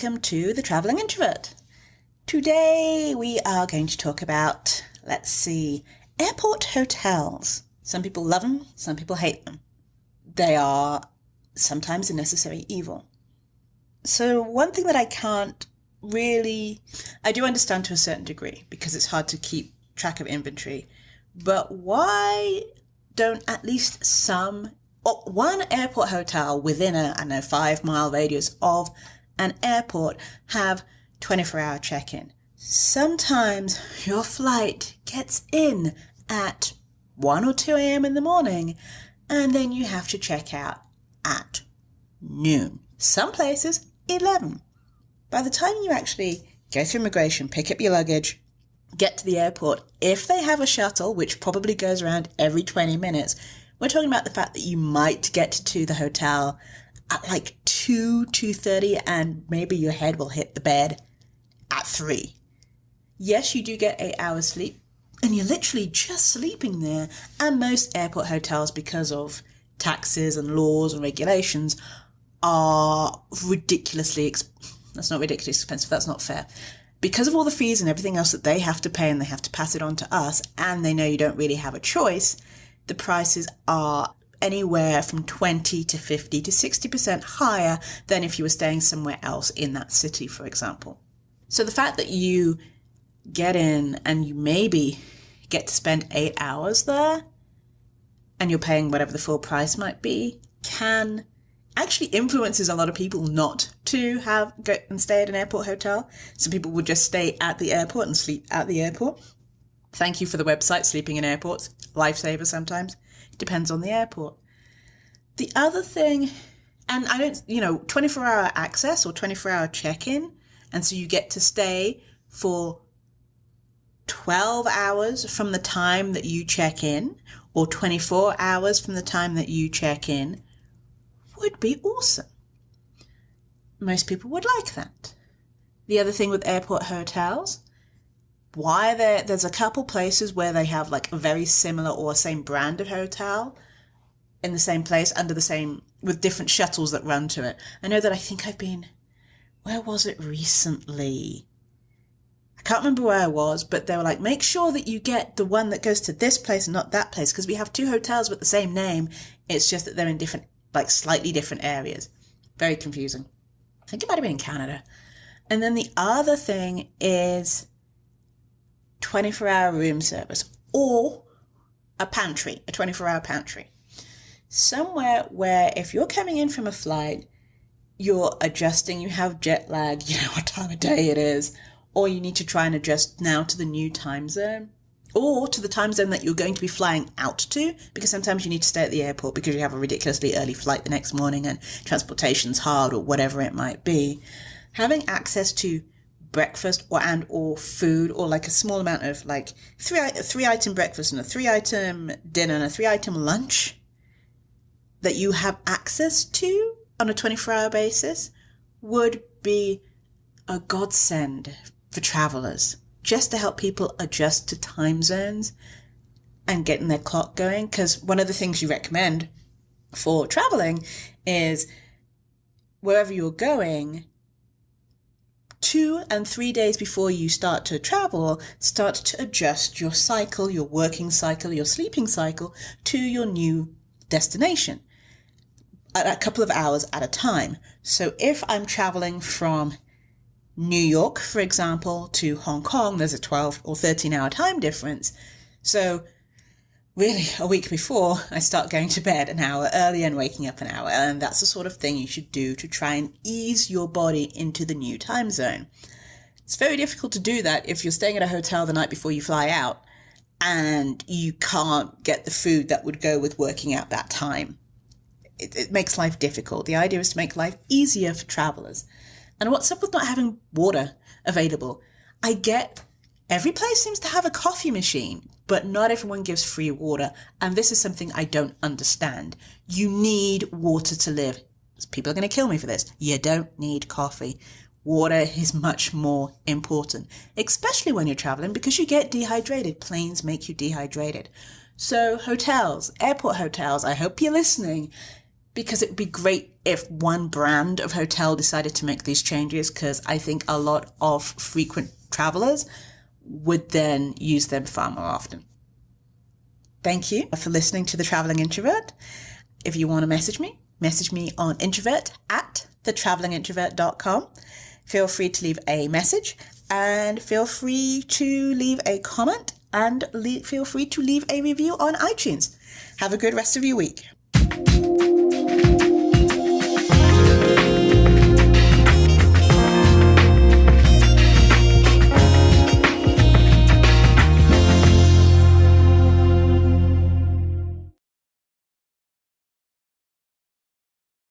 welcome to The Traveling Introvert. Today we are going to talk about, airport hotels. Some people love them, some people hate them. They are sometimes a necessary evil. So one thing that I do understand to a certain degree, because it's hard to keep track of inventory, but why don't at least one airport hotel within a 5-mile radius of an airport have 24-hour check-in? Sometimes your flight gets in at 1 or 2 a.m. in the morning, and then you have to check out at noon. Some places, 11. By the time you actually go through immigration, pick up your luggage, get to the airport, if they have a shuttle, which probably goes around every 20 minutes, we're talking about the fact that you might get to the hotel at like 2:30, and maybe your head will hit the bed at 3. Yes, you do get 8 hours sleep, and you're literally just sleeping there. And most airport hotels, because of taxes and laws and regulations, are that's not ridiculously expensive, that's not fair. Because of all the fees and everything else that they have to pay, and they have to pass it on to us, and they know you don't really have a choice, the prices are anywhere from 20 to 50 to 60% higher than if you were staying somewhere else in that city, for example. So the fact that you get in and you maybe get to spend 8 hours there, and you're paying whatever the full price might be, actually influences a lot of people not to go and stay at an airport hotel. Some people would just stay at the airport and sleep at the airport. Thank you for the website, Sleeping in Airports. Lifesaver sometimes. It depends on the airport. The other thing, and 24-hour access or 24-hour check-in, and so you get to stay for 12 hours from the time that you check in, or 24 hours from the time that you check in, would be awesome. Most people would like that. The other thing with airport hotels, there's a couple places where they have like a very similar or same brand of hotel in the same place with different shuttles that run to it. I know that where was it recently? I can't remember where I was, but they were like, make sure that you get the one that goes to this place and not that place, because we have 2 hotels with the same name. It's just that they're in different, slightly different areas. Very confusing. I think it might have been in Canada. And then the other thing is 24-hour room service, or a 24-hour pantry. Somewhere where if you're coming in from a flight, you're adjusting, you have jet lag, you know what time of day it is, or you need to try and adjust now to the new time zone, or to the time zone that you're going to be flying out to, because sometimes you need to stay at the airport because you have a ridiculously early flight the next morning and transportation's hard or whatever it might be. Having access to breakfast or food, or like a small amount of like 3-item breakfast and a 3-item dinner and a 3-item lunch that you have access to on a 24-hour basis would be a godsend for travelers, just to help people adjust to time zones and getting their clock going. Because one of the things you recommend for traveling is wherever you're going, 2 and 3 days before you start to travel, start to adjust your cycle, your working cycle, your sleeping cycle to your new destination at a couple of hours at a time. So if I'm traveling from New York, for example, to Hong Kong, there's a 12 or 13-hour time difference. So really, a week before, I start going to bed an hour early and waking up an hour. And that's the sort of thing you should do to try and ease your body into the new time zone. It's very difficult to do that if you're staying at a hotel the night before you fly out and you can't get the food that would go with working out that time. It makes life difficult. The idea is to make life easier for travelers. And what's up with not having water available? I get every place seems to have a coffee machine, but not everyone gives free water. And this is something I don't understand. You need water to live. People are going to kill me for this. You don't need coffee. Water is much more important, especially when you're traveling, because you get dehydrated. Planes make you dehydrated. So hotels, airport hotels, I hope you're listening. because it'd be great if one brand of hotel decided to make these changes, because I think a lot of frequent travelers would then use them far more often. Thank you for listening to The Traveling Introvert. If you want to message me on introvert@thetravelingintrovert.com. Feel free to leave a message, and feel free to leave a comment, and feel free to leave a review on iTunes. Have a good rest of your week.